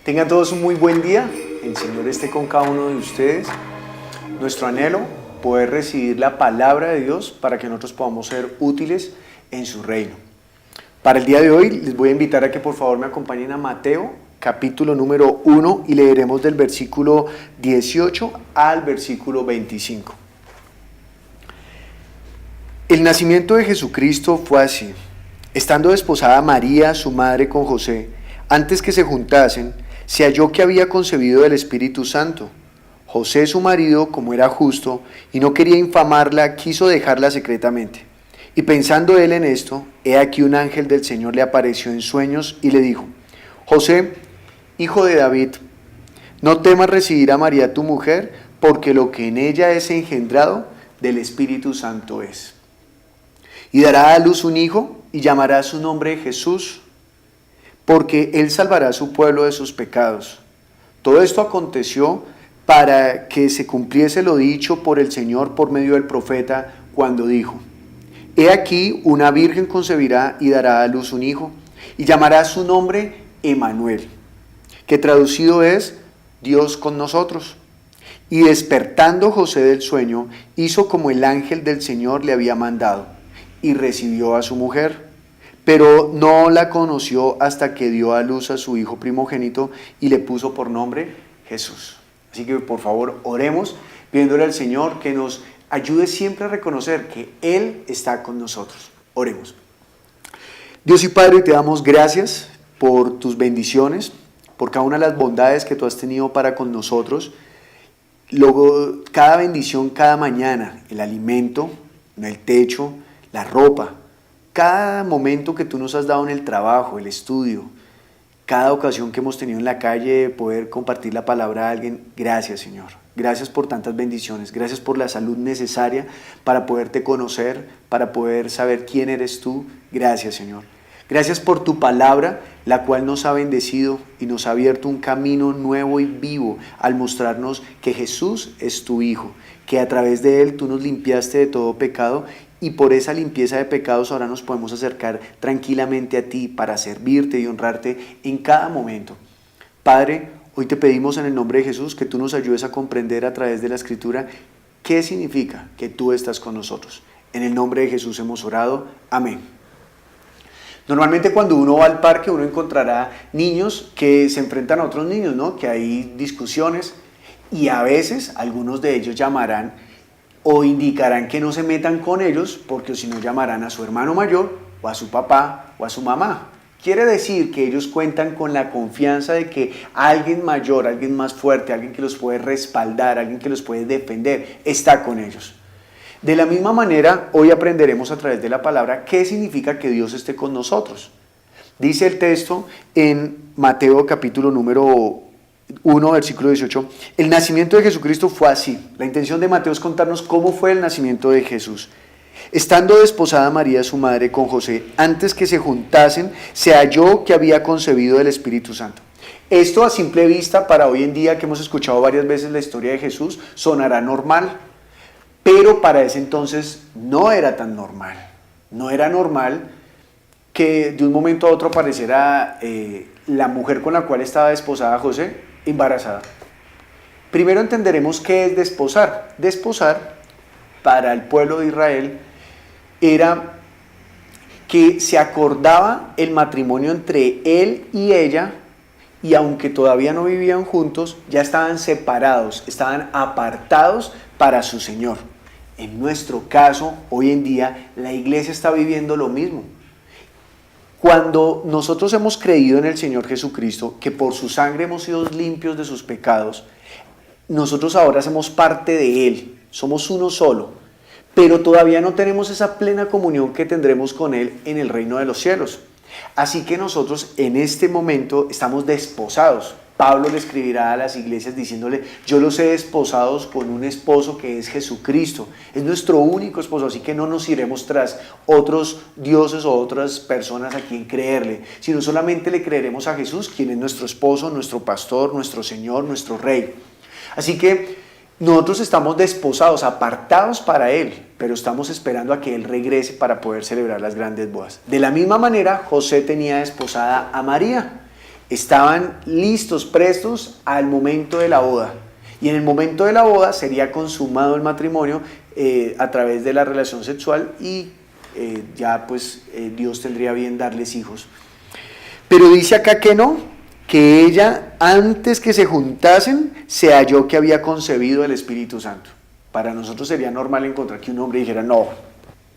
Tengan todos un muy buen día. El Señor esté con cada uno de ustedes. Nuestro anhelo, poder recibir la palabra de Dios para que nosotros podamos ser útiles en su reino. Para el día de hoy les voy a invitar a que por favor me acompañen a Mateo, capítulo número 1, y leeremos del versículo 18 al versículo 25. El nacimiento de Jesucristo fue así. Estando desposada María, su madre, con José, antes que se juntasen, se halló que había concebido del Espíritu Santo. José, su marido, como era justo y no quería infamarla, quiso dejarla secretamente. Y pensando él en esto, he aquí un ángel del Señor le apareció en sueños y le dijo: José, hijo de David, no temas recibir a María tu mujer, porque lo que en ella es engendrado del Espíritu Santo es. Y dará a luz un hijo, y llamará su nombre Jesús, porque él salvará a su pueblo de sus pecados. Todo esto aconteció para que se cumpliese lo dicho por el Señor por medio del profeta, cuando dijo: He aquí una virgen concebirá y dará a luz un hijo, y llamará su nombre Emmanuel, que traducido es Dios con nosotros. Y despertando José del sueño, hizo como el ángel del Señor le había mandado, y recibió a su mujer, pero no la conoció hasta que dio a luz a su hijo primogénito y le puso por nombre Jesús. Así que por favor oremos pidiéndole al Señor que nos ayude siempre a reconocer que Él está con nosotros. Oremos. Dios y Padre, te damos gracias por tus bendiciones, por cada una de las bondades que tú has tenido para con nosotros. Luego, cada bendición, cada mañana, el alimento, el techo, la ropa, cada momento que tú nos has dado en el trabajo, el estudio, cada ocasión que hemos tenido en la calle de poder compartir la palabra a alguien, gracias, Señor. Gracias por tantas bendiciones, gracias por la salud necesaria para poderte conocer, para poder saber quién eres tú. Gracias, Señor. Gracias por tu palabra, la cual nos ha bendecido y nos ha abierto un camino nuevo y vivo al mostrarnos que Jesús es tu Hijo, que a través de Él tú nos limpiaste de todo pecado, y por esa limpieza de pecados ahora nos podemos acercar tranquilamente a ti para servirte y honrarte en cada momento. Padre, hoy te pedimos en el nombre de Jesús que tú nos ayudes a comprender a través de la Escritura qué significa que tú estás con nosotros. En el nombre de Jesús hemos orado. Amén. Normalmente cuando uno va al parque uno encontrará niños que se enfrentan a otros niños, ¿no? Que hay discusiones y a veces algunos de ellos llamarán o indicarán que no se metan con ellos porque si no llamarán a su hermano mayor o a su papá o a su mamá. Quiere decir que ellos cuentan con la confianza de que alguien mayor, alguien más fuerte, alguien que los puede respaldar, alguien que los puede defender, está con ellos. De la misma manera, hoy aprenderemos a través de la palabra qué significa que Dios esté con nosotros. Dice el texto en Mateo capítulo número 1, versículo 18, el nacimiento de Jesucristo fue así. La intención de Mateo es contarnos cómo fue el nacimiento de Jesús. Estando desposada María, su madre, con José, antes que se juntasen, se halló que había concebido del Espíritu Santo. Esto a simple vista, para hoy en día que hemos escuchado varias veces la historia de Jesús, sonará normal, pero para ese entonces no era tan normal. No era normal que de un momento a otro apareciera la mujer con la cual estaba desposada José embarazada. Primero entenderemos qué es desposar. Desposar para el pueblo de Israel era que se acordaba el matrimonio entre él y ella, y aunque todavía no vivían juntos, ya estaban separados, estaban apartados para su Señor. En nuestro caso, hoy en día, la iglesia está viviendo lo mismo. Cuando nosotros hemos creído en el Señor Jesucristo, que por su sangre hemos sido limpios de sus pecados, nosotros ahora somos parte de Él, somos uno solo, pero todavía no tenemos esa plena comunión que tendremos con Él en el reino de los cielos. Así que nosotros en este momento estamos desposados. Pablo le escribirá a las iglesias diciéndole: yo los he desposados con un esposo que es Jesucristo. Es nuestro único esposo, así que no nos iremos tras otros dioses o otras personas a quien creerle, sino solamente le creeremos a Jesús, quien es nuestro esposo, nuestro pastor, nuestro Señor, nuestro Rey. Así que nosotros estamos desposados, apartados para Él, pero estamos esperando a que Él regrese para poder celebrar las grandes bodas. De la misma manera, José tenía desposada a María. estaban listos, prestos al momento de la boda. Y en el momento de la boda sería consumado el matrimonio a través de la relación sexual y ya pues Dios tendría bien darles hijos. Pero dice acá que no, que ella antes que se juntasen se halló que había concebido el Espíritu Santo. Para nosotros sería normal encontrar que un hombre dijera, no,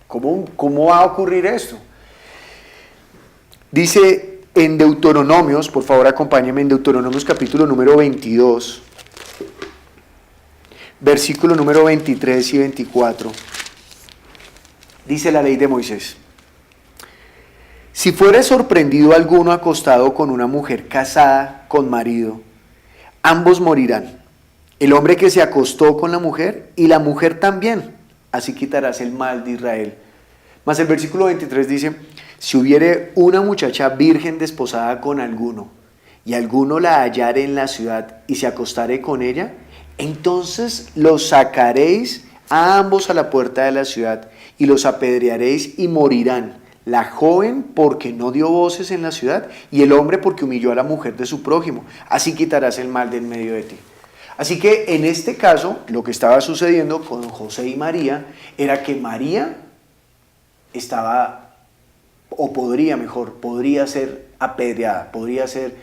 ¿cómo va a ocurrir esto? Dice en Deuteronomios, por favor acompáñenme, en Deuteronomios capítulo número 22, versículo número 23 y 24, dice la ley de Moisés: si fuere sorprendido alguno acostado con una mujer casada con marido, ambos morirán, el hombre que se acostó con la mujer y la mujer también, así quitarás el mal de Israel. Mas el versículo 23 dice: si hubiere una muchacha virgen desposada con alguno, y alguno la hallare en la ciudad y se acostare con ella, entonces los sacaréis a ambos a la puerta de la ciudad y los apedrearéis y morirán, la joven porque no dio voces en la ciudad y el hombre porque humilló a la mujer de su prójimo. Así quitarás el mal de en medio de ti. Así que en este caso lo que estaba sucediendo con José y María era que María estaba, o podría ser apedreada, podría ser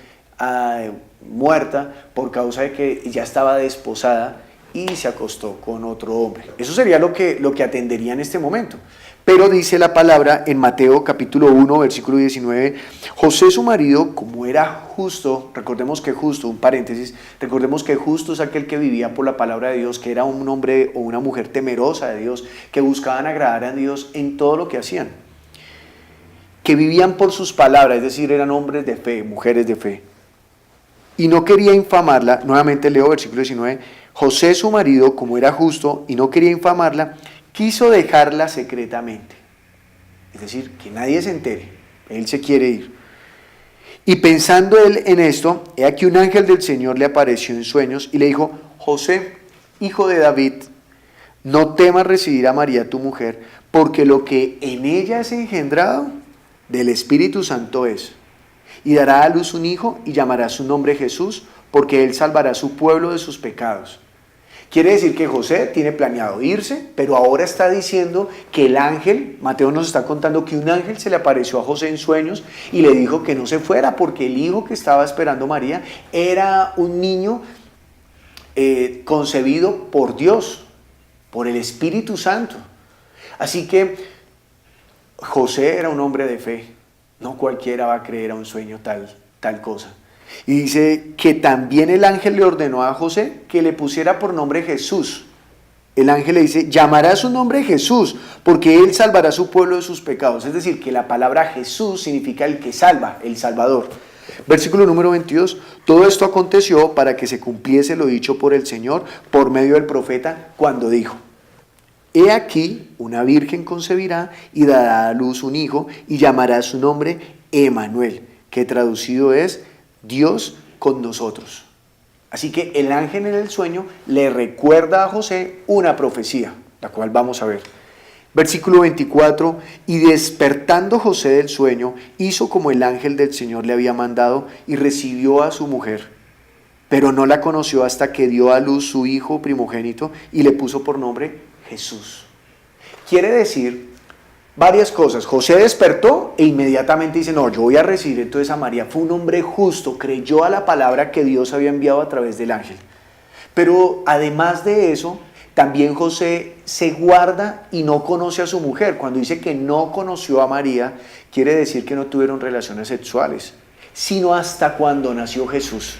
muerta por causa de que ya estaba desposada y se acostó con otro hombre. Eso sería lo que atendería en este momento. Pero dice la palabra en Mateo capítulo 1, versículo 19, José su marido, como era justo, recordemos que justo, un paréntesis, recordemos que justo es aquel que vivía por la palabra de Dios, que era un hombre o una mujer temerosa de Dios, que buscaban agradar a Dios en todo lo que hacían, que vivían por sus palabras, es decir, eran hombres de fe, mujeres de fe. Y no quería infamarla, nuevamente leo versículo 19, José su marido, como era justo y no quería infamarla, quiso dejarla secretamente. Es decir, que nadie se entere, él se quiere ir. Y pensando él en esto, he aquí un ángel del Señor le apareció en sueños y le dijo: José, hijo de David, no temas recibir a María tu mujer, porque lo que en ella es engendrado del Espíritu Santo es. Y dará a luz un hijo y llamará su nombre Jesús, porque él salvará a su pueblo de sus pecados. Quiere decir que José tiene planeado irse, pero ahora está diciendo que el ángel, Mateo nos está contando que un ángel se le apareció a José en sueños y le dijo que no se fuera, porque el hijo que estaba esperando María era un niño concebido por Dios, por el Espíritu Santo. Así que José era un hombre de fe, no cualquiera va a creer a un sueño tal cosa. Y dice que también el ángel le ordenó a José que le pusiera por nombre Jesús. El ángel le dice: llamará su nombre Jesús, porque él salvará a su pueblo de sus pecados. Es decir, que la palabra Jesús significa el que salva, el Salvador. Versículo número 22, todo esto aconteció para que se cumpliese lo dicho por el Señor por medio del profeta cuando dijo: he aquí una virgen concebirá y dará a luz un hijo y llamará su nombre Emmanuel, que traducido es Dios con nosotros. Así que el ángel en el sueño le recuerda a José una profecía, la cual vamos a ver. Versículo 24, y despertando José del sueño, hizo como el ángel del Señor le había mandado y recibió a su mujer, pero no la conoció hasta que dio a luz su hijo primogénito y le puso por nombre Jesús. Quiere decir varias cosas. José despertó e inmediatamente dice: no, yo voy a recibir entonces a María. Fue un hombre justo, creyó a la palabra que Dios había enviado a través del ángel. Pero además de eso, también José se guarda y no conoce a su mujer. Cuando dice que no conoció a María, quiere decir que no tuvieron relaciones sexuales, sino hasta cuando nació Jesús.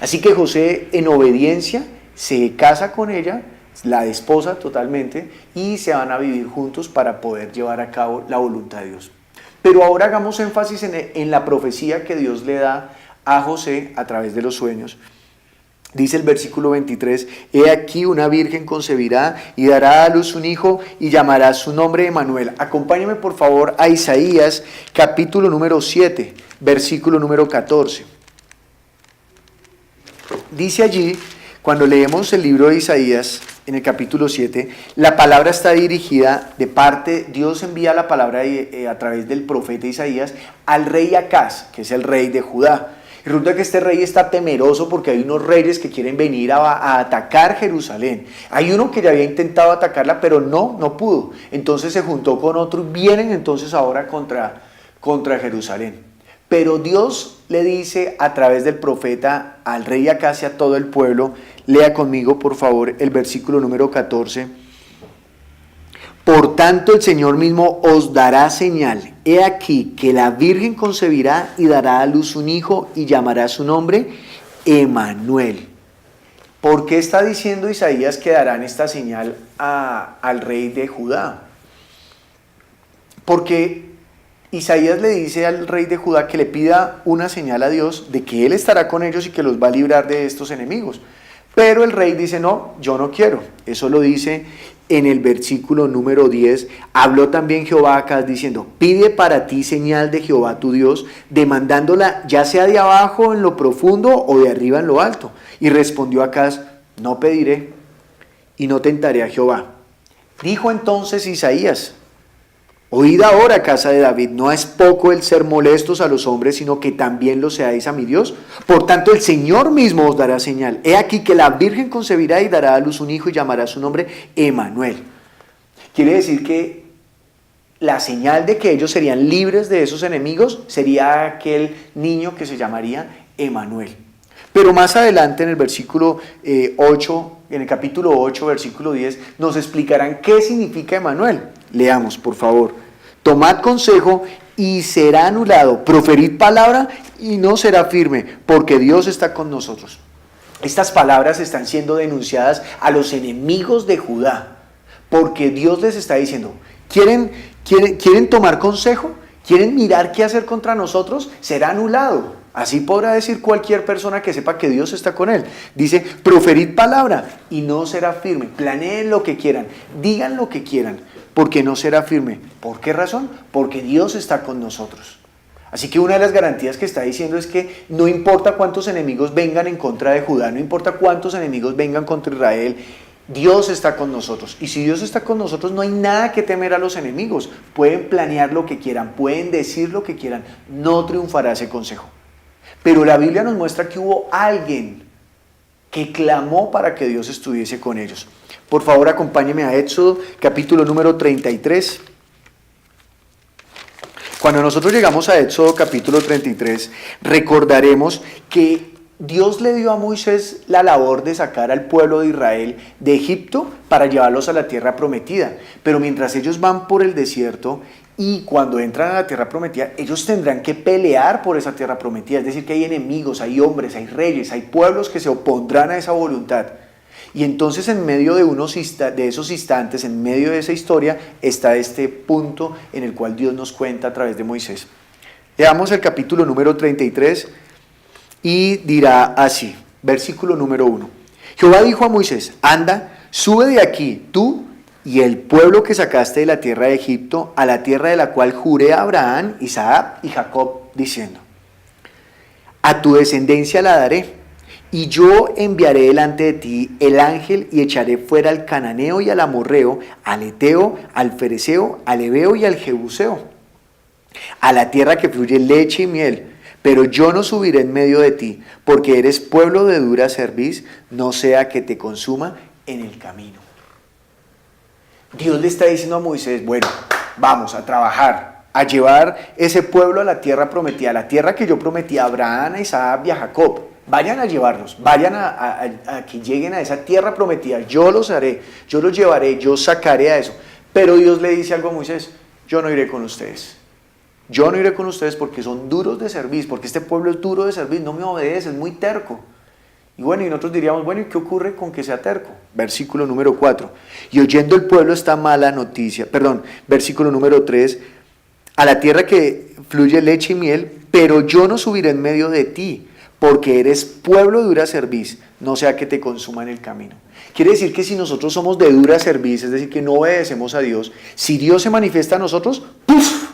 Así que José, en obediencia, se casa con ella, la desposa totalmente y se van a vivir juntos para poder llevar a cabo la voluntad de Dios. Pero ahora hagamos énfasis en la profecía que Dios le da a José a través de los sueños. Dice el versículo 23, he aquí una virgen concebirá y dará a luz un hijo y llamará su nombre Emmanuel. Acompáñame por favor a Isaías capítulo número 7, versículo número 14. Dice allí, cuando leemos el libro de Isaías, en el capítulo 7, la palabra está dirigida de parte, Dios envía la palabra a través del profeta Isaías al rey Acaz, que es el rey de Judá. Y resulta que este rey está temeroso porque hay unos reyes que quieren venir a atacar Jerusalén. Hay uno que ya había intentado atacarla, pero no pudo. Entonces se juntó con otro y vienen entonces ahora contra Jerusalén. Pero Dios le dice a través del profeta al rey Acaz y a todo el pueblo, lea conmigo por favor el versículo número 14. Por tanto el Señor mismo os dará señal. He aquí que la Virgen concebirá y dará a luz un hijo y llamará su nombre Emmanuel. ¿Por qué está diciendo Isaías que darán esta señal al rey de Judá? Porque Isaías le dice al rey de Judá que le pida una señal a Dios de que Él estará con ellos y que los va a librar de estos enemigos. Pero el rey dice, no, yo no quiero. Eso lo dice en el versículo número 10. Habló también Jehová a Acaz diciendo, pide para ti señal de Jehová tu Dios, demandándola ya sea de abajo en lo profundo o de arriba en lo alto. Y respondió Acaz, no pediré y no tentaré a Jehová. Dijo entonces Isaías, oíd ahora, casa de David, no es poco el ser molestos a los hombres, sino que también lo seáis a mi Dios. Por tanto, el Señor mismo os dará señal. He aquí que la Virgen concebirá y dará a luz un hijo y llamará su nombre Emmanuel. Quiere decir que la señal de que ellos serían libres de esos enemigos sería aquel niño que se llamaría Emmanuel. Pero más adelante en el versículo 8, en el capítulo 8, versículo 10, nos explicarán qué significa Emmanuel. Leamos, por favor. Tomad consejo y será anulado. Proferid palabra y no será firme, porque Dios está con nosotros. Estas palabras están siendo denunciadas a los enemigos de Judá, porque Dios les está diciendo, ¿quieren tomar consejo? ¿Quieren mirar qué hacer contra nosotros? Será anulado. Así podrá decir cualquier persona que sepa que Dios está con él. Dice, proferid palabra y no será firme. Planeen lo que quieran, digan lo que quieran, porque no será firme. ¿Por qué razón? Porque Dios está con nosotros. Así que una de las garantías que está diciendo es que no importa cuántos enemigos vengan en contra de Judá, no importa cuántos enemigos vengan contra Israel, Dios está con nosotros. Y si Dios está con nosotros, no hay nada que temer a los enemigos. Pueden planear lo que quieran, pueden decir lo que quieran, no triunfará ese consejo. Pero la Biblia nos muestra que hubo alguien que clamó para que Dios estuviese con ellos. Por favor, acompáñeme a Éxodo, capítulo número 33. Cuando nosotros llegamos a Éxodo, capítulo 33, recordaremos que Dios le dio a Moisés la labor de sacar al pueblo de Israel de Egipto para llevarlos a la tierra prometida. Pero mientras ellos van por el desierto y cuando entran a la tierra prometida, ellos tendrán que pelear por esa tierra prometida. Es decir, que hay enemigos, hay hombres, hay reyes, hay pueblos que se opondrán a esa voluntad. Y entonces en medio de esos instantes, en medio de esa historia, está este punto en el cual Dios nos cuenta a través de Moisés. Leamos el capítulo número 33 y dirá así, versículo número 1. Jehová dijo a Moisés, anda, sube de aquí, tú y el pueblo que sacaste de la tierra de Egipto, a la tierra de la cual juré a Abraham, Isaac y Jacob, diciendo, a tu descendencia la daré, y yo enviaré delante de ti el ángel y echaré fuera al cananeo y al amorreo, al eteo, al fereceo, al heveo y al jebuseo, a la tierra que fluye leche y miel, pero yo no subiré en medio de ti, porque eres pueblo de dura cerviz, no sea que te consuma en el camino. Dios le está diciendo a Moisés, bueno, vamos a trabajar, a llevar ese pueblo a la tierra prometida, a la tierra que yo prometí a Abraham, a Isaac y a Jacob. Vayan a llevarlos, vayan a que lleguen a esa tierra prometida, yo los haré, yo los llevaré, yo sacaré a eso. Pero Dios le dice algo a Moisés, yo no iré con ustedes. Yo no iré con ustedes porque son duros de servir, porque este pueblo es duro de servir, no me obedece, es muy terco. Y bueno, y nosotros diríamos, bueno, ¿y qué ocurre con que sea terco? Versículo número 4. Y oyendo el pueblo esta mala noticia, versículo número 3, a la tierra que fluye leche y miel, pero yo no subiré en medio de ti, porque eres pueblo de dura cerviz, no sea que te consuma en el camino. Quiere decir que si nosotros somos de dura cerviz, es decir, que no obedecemos a Dios, si Dios se manifiesta a nosotros, ¡puf!,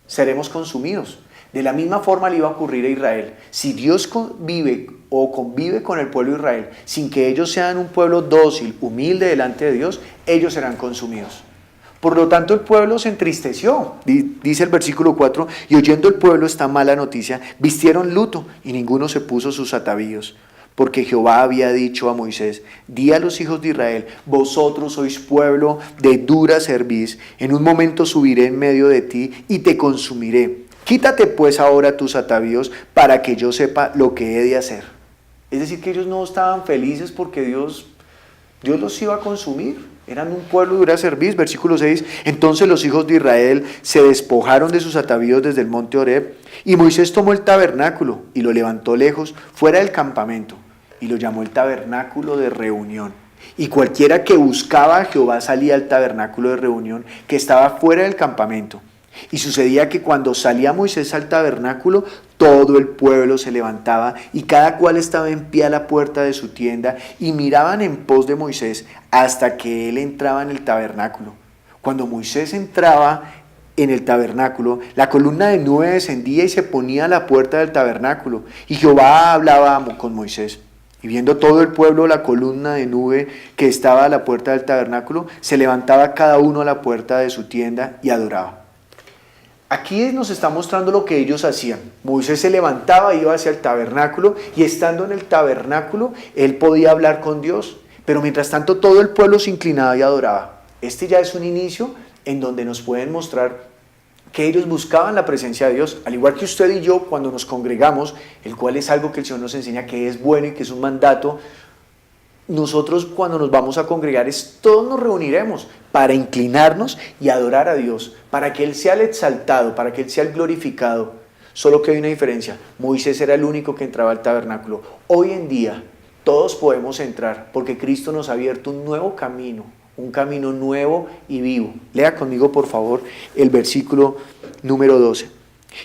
seremos consumidos. De la misma forma le iba a ocurrir a Israel. Si Dios convive con el pueblo de Israel, sin que ellos sean un pueblo dócil, humilde delante de Dios, ellos serán consumidos. Por lo tanto, el pueblo se entristeció, dice el versículo 4, y oyendo el pueblo esta mala noticia, vistieron luto y ninguno se puso sus atavíos. Porque Jehová había dicho a Moisés, di a los hijos de Israel, vosotros sois pueblo de dura cerviz, en un momento subiré en medio de ti y te consumiré. Quítate pues ahora tus atavíos para que yo sepa lo que he de hacer. Es decir, que ellos no estaban felices porque Dios los iba a consumir. Eran un pueblo de dura cerviz, versículo 6. Entonces los hijos de Israel se despojaron de sus atavíos desde el monte Horeb, y Moisés tomó el tabernáculo y lo levantó lejos, fuera del campamento, y lo llamó el tabernáculo de reunión. Y cualquiera que buscaba a Jehová salía al tabernáculo de reunión, que estaba fuera del campamento. Y sucedía que cuando salía Moisés al tabernáculo, todo el pueblo se levantaba y cada cual estaba en pie a la puerta de su tienda y miraban en pos de Moisés hasta que él entraba en el tabernáculo. Cuando Moisés entraba en el tabernáculo, la columna de nube descendía y se ponía a la puerta del tabernáculo, y Jehová hablaba con Moisés. Y viendo todo el pueblo la columna de nube que estaba a la puerta del tabernáculo, se levantaba cada uno a la puerta de su tienda y adoraba. Aquí nos está mostrando lo que ellos hacían. Moisés se levantaba, iba hacia el tabernáculo, y estando en el tabernáculo, él podía hablar con Dios. Pero mientras tanto todo el pueblo se inclinaba y adoraba. Este ya es un inicio en donde nos pueden mostrar que ellos buscaban la presencia de Dios, al igual que usted y yo cuando nos congregamos, el cual es algo que el Señor nos enseña que es bueno y que es un mandato. Nosotros cuando nos vamos a congregar todos nos reuniremos para inclinarnos y adorar a Dios, para que Él sea el exaltado, para que Él sea el glorificado. Solo que hay una diferencia: Moisés era el único que entraba al tabernáculo. Hoy en día todos podemos entrar porque Cristo nos ha abierto un nuevo camino, un camino nuevo y vivo. Lea conmigo por favor el versículo número 12.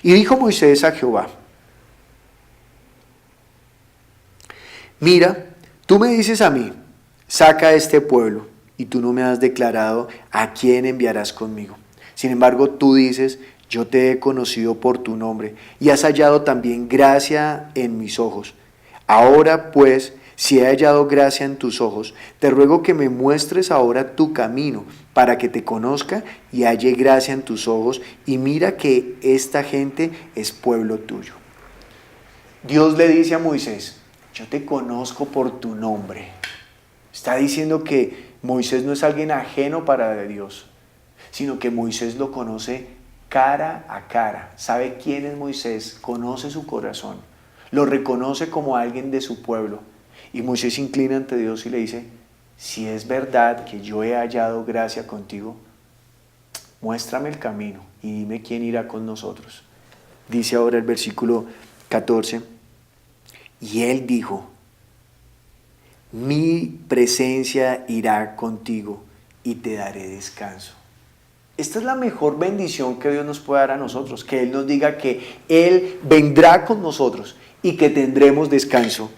Y dijo Moisés a Jehová: mira, tú me dices a mí, saca a este pueblo, y tú no me has declarado a quién enviarás conmigo. Sin embargo, tú dices, yo te he conocido por tu nombre, y has hallado también gracia en mis ojos. Ahora pues, si he hallado gracia en tus ojos, te ruego que me muestres ahora tu camino, para que te conozca y halle gracia en tus ojos, y mira que esta gente es pueblo tuyo. Dios le dice a Moisés, yo te conozco por tu nombre. Está diciendo que Moisés no es alguien ajeno para Dios, sino que Moisés lo conoce cara a cara. Sabe quién es Moisés, conoce su corazón, lo reconoce como alguien de su pueblo. Y Moisés se inclina ante Dios y le dice, si es verdad que yo he hallado gracia contigo, muéstrame el camino y dime quién irá con nosotros. Dice ahora el versículo 14, y él dijo, mi presencia irá contigo y te daré descanso. Esta es la mejor bendición que Dios nos puede dar a nosotros, que Él nos diga que Él vendrá con nosotros y que tendremos descanso.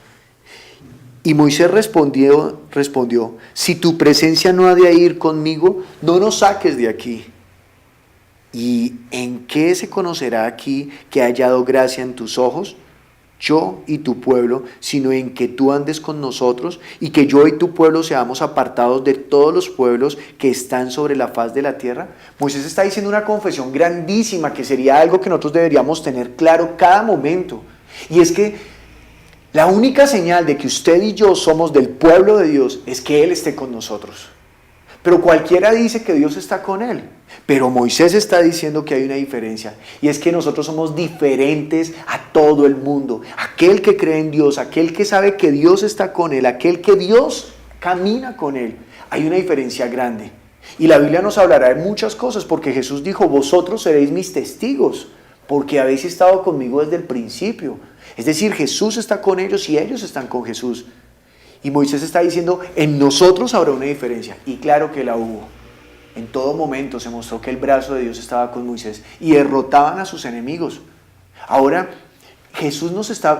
Y Moisés respondió, si tu presencia no ha de ir conmigo, no nos saques de aquí. ¿Y en qué se conocerá aquí que ha hallado gracia en tus ojos? Yo y tu pueblo, sino en que tú andes con nosotros y que yo y tu pueblo seamos apartados de todos los pueblos que están sobre la faz de la tierra. Moisés está diciendo una confesión grandísima que sería algo que nosotros deberíamos tener claro cada momento. Y es que la única señal de que usted y yo somos del pueblo de Dios es que Él esté con nosotros. Pero cualquiera dice que Dios está con él. Pero Moisés está diciendo que hay una diferencia. Y es que nosotros somos diferentes a todo el mundo. Aquel que cree en Dios, aquel que sabe que Dios está con él, aquel que Dios camina con él. Hay una diferencia grande. Y la Biblia nos hablará de muchas cosas porque Jesús dijo, vosotros seréis mis testigos porque habéis estado conmigo desde el principio. Es decir, Jesús está con ellos y ellos están con Jesús. Y Moisés está diciendo, en nosotros habrá una diferencia. Y claro que la hubo. En todo momento se mostró que el brazo de Dios estaba con Moisés y derrotaban a sus enemigos. Ahora,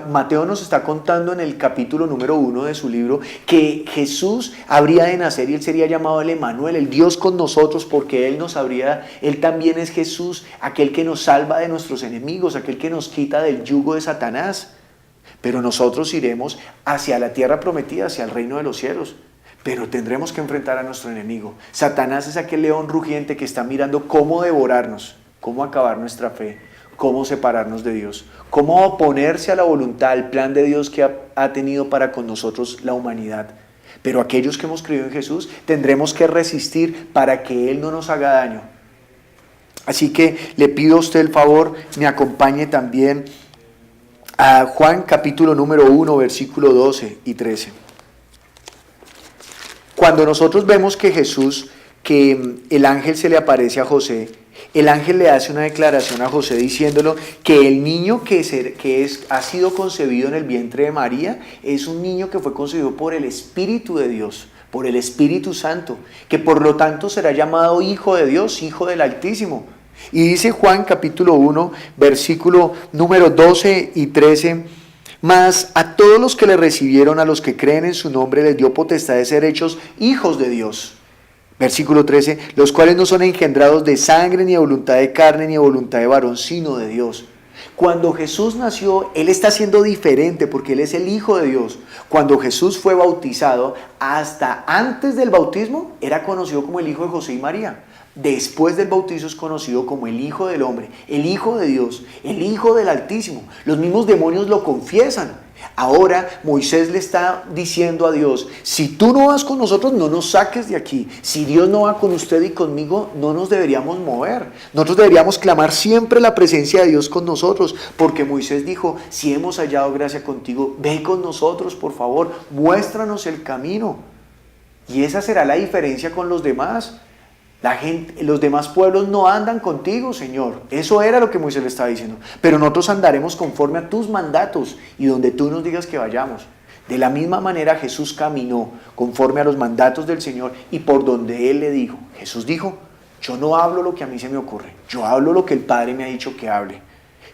Mateo nos está contando en el capítulo número 1 de su libro que Jesús habría de nacer y Él sería llamado el Emanuel, el Dios con nosotros, porque Él también es Jesús, aquel que nos salva de nuestros enemigos, aquel que nos quita del yugo de Satanás. Pero nosotros iremos hacia la tierra prometida, hacia el reino de los cielos. pero tendremos que enfrentar a nuestro enemigo. Satanás es aquel león rugiente que está mirando cómo devorarnos, cómo acabar nuestra fe, cómo separarnos de Dios, cómo oponerse a la voluntad, al plan de Dios que ha tenido para con nosotros la humanidad. Pero aquellos que hemos creído en Jesús tendremos que resistir para que Él no nos haga daño. Así que le pido a usted el favor, me acompañe también a Juan capítulo número 1, versículo 12 y 13. Cuando nosotros vemos que Jesús, que el ángel se le aparece a José, el ángel le hace una declaración a José diciéndolo que el niño ha sido concebido en el vientre de María es un niño que fue concebido por el Espíritu de Dios, por el Espíritu Santo, que por lo tanto será llamado Hijo de Dios, Hijo del Altísimo. Y dice Juan capítulo 1, versículo número 12 y 13, mas a todos los que le recibieron, a los que creen en su nombre, les dio potestad de ser hechos hijos de Dios. Versículo 13, los cuales no son engendrados de sangre, ni de voluntad de carne, ni de voluntad de varón, sino de Dios. Cuando Jesús nació, Él está siendo diferente porque Él es el Hijo de Dios. Cuando Jesús fue bautizado, hasta antes del bautismo, era conocido como el Hijo de José y María. Después del bautizo es conocido como el Hijo del Hombre, el Hijo de Dios, el Hijo del Altísimo. Los mismos demonios lo confiesan. Ahora Moisés le está diciendo a Dios, si tú no vas con nosotros, no nos saques de aquí. Si Dios no va con usted y conmigo, no nos deberíamos mover. Nosotros deberíamos clamar siempre la presencia de Dios con nosotros, porque Moisés dijo, si hemos hallado gracia contigo, ve con nosotros, por favor, muéstranos el camino. Y esa será la diferencia con los demás. Los demás pueblos no andan contigo, Señor. Eso era lo que Moisés le estaba diciendo. Pero nosotros andaremos conforme a tus mandatos y donde tú nos digas que vayamos. De la misma manera Jesús caminó conforme a los mandatos del Señor y por donde Él le dijo. Jesús dijo, yo no hablo lo que a mí se me ocurre, yo hablo lo que el Padre me ha dicho que hable.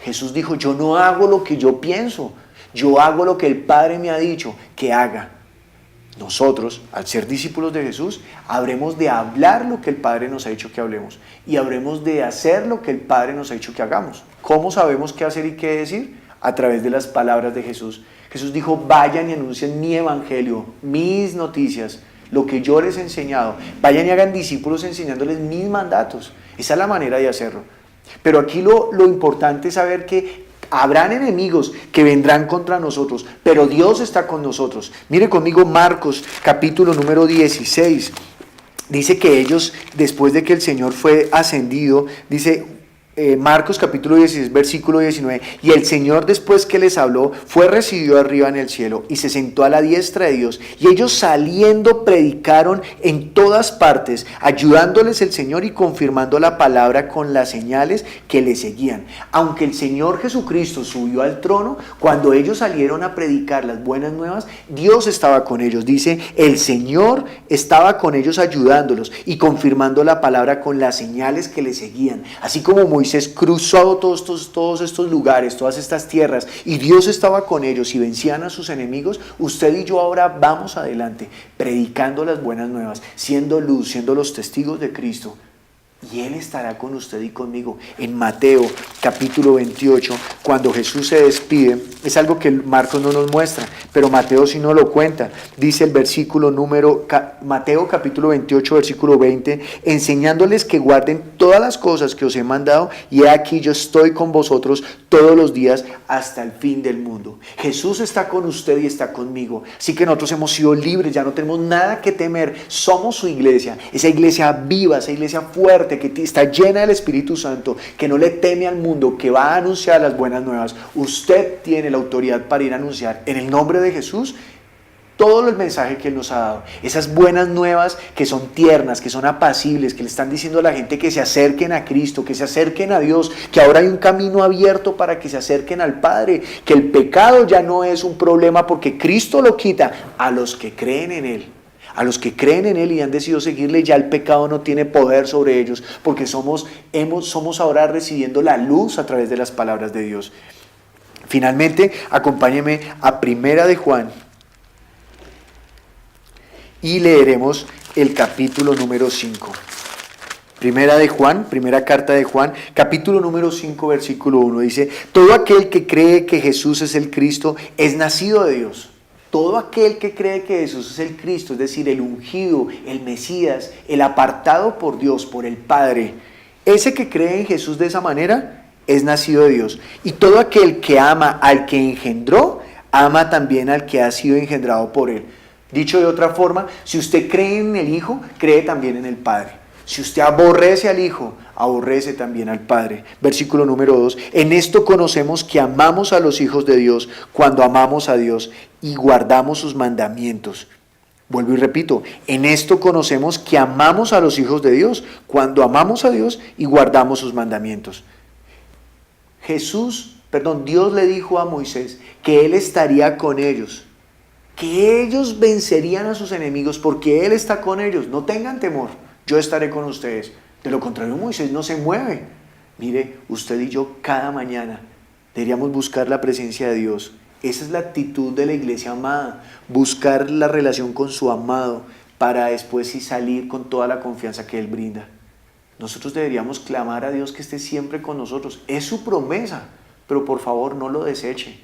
Jesús dijo, yo no hago lo que yo pienso, yo hago lo que el Padre me ha dicho que haga. Nosotros, al ser discípulos de Jesús, habremos de hablar lo que el Padre nos ha dicho que hablemos y habremos de hacer lo que el Padre nos ha dicho que hagamos. ¿Cómo sabemos qué hacer y qué decir? A través de las palabras de Jesús. Jesús dijo, vayan y anuncien mi evangelio, mis noticias, lo que yo les he enseñado. Vayan y hagan discípulos enseñándoles mis mandatos. Esa es la manera de hacerlo. Pero aquí lo importante es saber que habrán enemigos que vendrán contra nosotros, pero Dios está con nosotros. Mire conmigo Marcos capítulo número 16. Dice que ellos, después de que el Señor fue ascendido, dice Marcos capítulo 16, versículo 19, y el Señor después que les habló, fue recibido arriba en el cielo y se sentó a la diestra de Dios. Y ellos saliendo predicaron en todas partes, ayudándoles el Señor y confirmando la palabra con las señales que le seguían. Aunque el Señor Jesucristo subió al trono, cuando ellos salieron a predicar las buenas nuevas, Dios estaba con ellos. Dice, el Señor estaba con ellos ayudándolos y confirmando la palabra con las señales que le seguían. Así como Moisés cruzó todos estos lugares, todas estas tierras, y Dios estaba con ellos y vencían a sus enemigos, usted y yo ahora vamos adelante, predicando las buenas nuevas, siendo luz, siendo los testigos de Cristo. Y Él estará con usted y conmigo. En Mateo capítulo 28, cuando Jesús se despide, es algo que Marcos no nos muestra, pero Mateo sí nos lo cuenta. Dice el versículo Mateo capítulo 28, versículo 20, enseñándoles que guarden todas las cosas que os he mandado, y he aquí yo estoy con vosotros todos los días hasta el fin del mundo. Jesús está con usted y está conmigo. Así que nosotros hemos sido libres, ya no tenemos nada que temer. Somos su iglesia, esa iglesia viva, esa iglesia fuerte, que está llena del Espíritu Santo, que no le teme al mundo, que va a anunciar las buenas nuevas. Usted tiene la autoridad para ir a anunciar en el nombre de Jesús todo el mensaje que Él nos ha dado. Esas buenas nuevas que son tiernas, que son apacibles, que le están diciendo a la gente que se acerquen a Cristo, que se acerquen a Dios, que ahora hay un camino abierto para que se acerquen al Padre, que el pecado ya no es un problema porque Cristo lo quita a los que creen en Él. A los que creen en Él y han decidido seguirle, ya el pecado no tiene poder sobre ellos, porque somos ahora recibiendo la luz a través de las palabras de Dios. Finalmente, acompáñeme a Primera de Juan y leeremos el capítulo número 5. Primera de Juan, primera carta de Juan, capítulo número 5, versículo 1, dice, todo aquel que cree que Jesús es el Cristo es nacido de Dios. Todo aquel que cree que Jesús es el Cristo, es decir, el ungido, el Mesías, el apartado por Dios, por el Padre, ese que cree en Jesús de esa manera es nacido de Dios. Y todo aquel que ama al que engendró, ama también al que ha sido engendrado por él. Dicho de otra forma, si usted cree en el Hijo, cree también en el Padre. Si usted aborrece al Hijo, aborrece también al Padre. Versículo número 2. En esto conocemos que amamos a los hijos de Dios cuando amamos a Dios y guardamos sus mandamientos. Vuelvo y repito, en esto conocemos que amamos a los hijos de Dios cuando amamos a Dios y guardamos sus mandamientos. Dios le dijo a Moisés que Él estaría con ellos, que ellos vencerían a sus enemigos porque Él está con ellos. No tengan temor, yo estaré con ustedes. De lo contrario, Moisés no se mueve. Mire, usted y yo cada mañana deberíamos buscar la presencia de Dios. Esa es la actitud de la iglesia amada, buscar la relación con su amado para después sí salir con toda la confianza que Él brinda. Nosotros deberíamos clamar a Dios que esté siempre con nosotros. Es su promesa, pero por favor no lo deseche.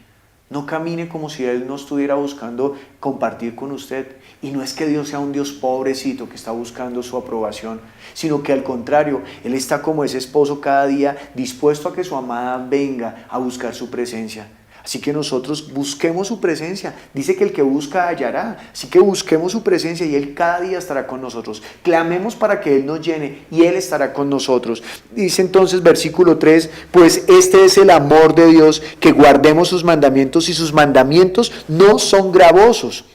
No camine como si Él no estuviera buscando compartir con usted. Y no es que Dios sea un Dios pobrecito que está buscando su aprobación, sino que al contrario, Él está como ese esposo cada día dispuesto a que su amada venga a buscar su presencia. Así que nosotros busquemos su presencia. Dice que el que busca hallará. Así que busquemos su presencia y Él cada día estará con nosotros. Clamemos para que Él nos llene y Él estará con nosotros. Dice entonces versículo 3, pues este es el amor de Dios, que guardemos sus mandamientos, y sus mandamientos no son gravosos.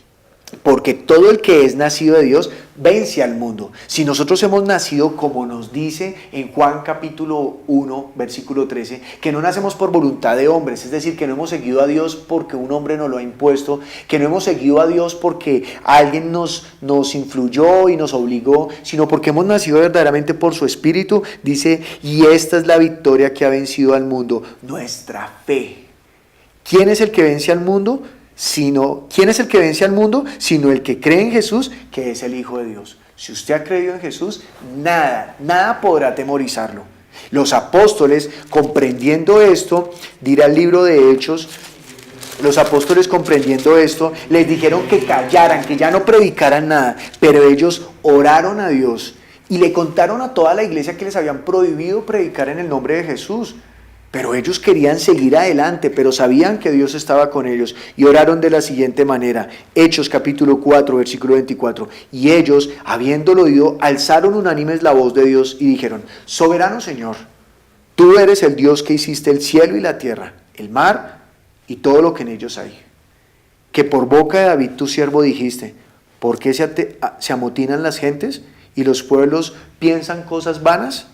Porque todo el que es nacido de Dios vence al mundo. Si nosotros hemos nacido, como nos dice en Juan capítulo 1, versículo 13, que no nacemos por voluntad de hombres, es decir, que no hemos seguido a Dios porque un hombre nos lo ha impuesto, que no hemos seguido a Dios porque alguien nos influyó y nos obligó, sino porque hemos nacido verdaderamente por su Espíritu, dice, y esta es la victoria que ha vencido al mundo, nuestra fe. ¿Quién es el que vence al mundo? ¿Quién es el que vence al mundo? Sino el que cree en Jesús, que es el Hijo de Dios. Si usted ha creído en Jesús, nada podrá atemorizarlo. Los apóstoles, comprendiendo esto, dirá el libro de Hechos, los apóstoles comprendiendo esto, les dijeron que callaran, que ya no predicaran nada, pero ellos oraron a Dios y le contaron a toda la iglesia que les habían prohibido predicar en el nombre de Jesús. Pero ellos querían seguir adelante, pero sabían que Dios estaba con ellos y oraron de la siguiente manera. Hechos capítulo 4, versículo 24. Y ellos, habiéndolo oído, alzaron unánimes la voz de Dios y dijeron, soberano Señor, tú eres el Dios que hiciste el cielo y la tierra, el mar y todo lo que en ellos hay. Que por boca de David tu siervo dijiste, ¿por qué se amotinan las gentes y los pueblos piensan cosas vanas?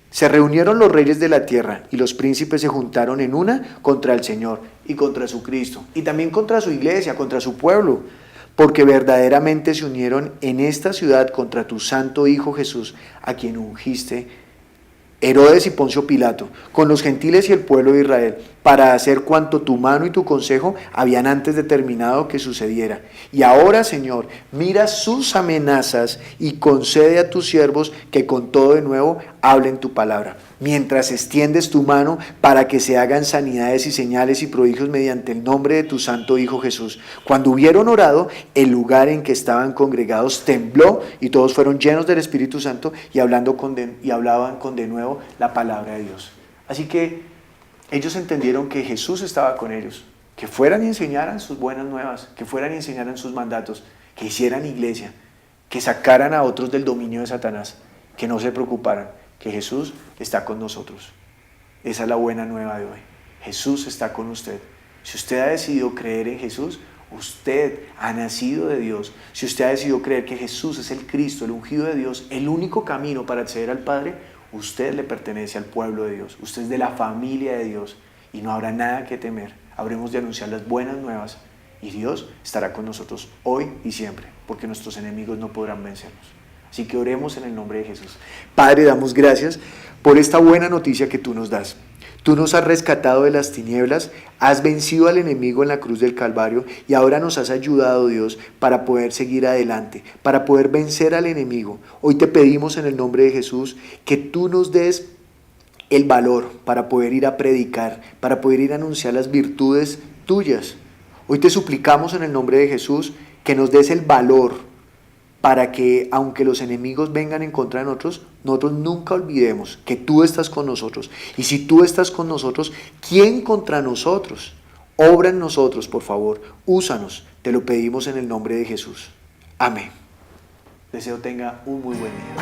Se reunieron los reyes de la tierra y los príncipes se juntaron en una contra el Señor y contra su Cristo y también contra su iglesia, contra su pueblo, porque verdaderamente se unieron en esta ciudad contra tu santo Hijo Jesús, a quien ungiste Herodes y Poncio Pilato, con los gentiles y el pueblo de Israel, para hacer cuanto tu mano y tu consejo habían antes determinado que sucediera. Y ahora, Señor, mira sus amenazas y concede a tus siervos que con todo de nuevo hablen tu palabra, mientras extiendes tu mano para que se hagan sanidades y señales y prodigios mediante el nombre de tu santo Hijo Jesús. Cuando hubieron orado, el lugar en que estaban congregados tembló y todos fueron llenos del Espíritu Santo y hablaban con de nuevo la palabra de Dios. Así que ellos entendieron que Jesús estaba con ellos, que fueran y enseñaran sus buenas nuevas, que fueran y enseñaran sus mandatos, que hicieran iglesia, que sacaran a otros del dominio de Satanás, que no se preocuparan, que Jesús está con nosotros. Esa es la buena nueva de hoy. Jesús está con usted. Si usted ha decidido creer en Jesús, usted ha nacido de Dios. Si usted ha decidido creer que Jesús es el Cristo, el ungido de Dios, el único camino para acceder al Padre, usted le pertenece al pueblo de Dios. Usted es de la familia de Dios y no habrá nada que temer. Habremos de anunciar las buenas nuevas y Dios estará con nosotros hoy y siempre, porque nuestros enemigos no podrán vencernos. Así que oremos en el nombre de Jesús. Padre, damos gracias por esta buena noticia que tú nos das. Tú nos has rescatado de las tinieblas, has vencido al enemigo en la cruz del Calvario y ahora nos has ayudado, Dios, para poder seguir adelante, para poder vencer al enemigo. Hoy te pedimos en el nombre de Jesús que tú nos des el valor para poder ir a predicar, para poder ir a anunciar las virtudes tuyas. Hoy te suplicamos en el nombre de Jesús que nos des el valor para que, aunque los enemigos vengan en contra de nosotros nunca olvidemos que tú estás con nosotros. Y si tú estás con nosotros, ¿quién contra nosotros? Obra en nosotros, por favor. Úsanos. Te lo pedimos en el nombre de Jesús. Amén. Deseo tenga un muy buen día.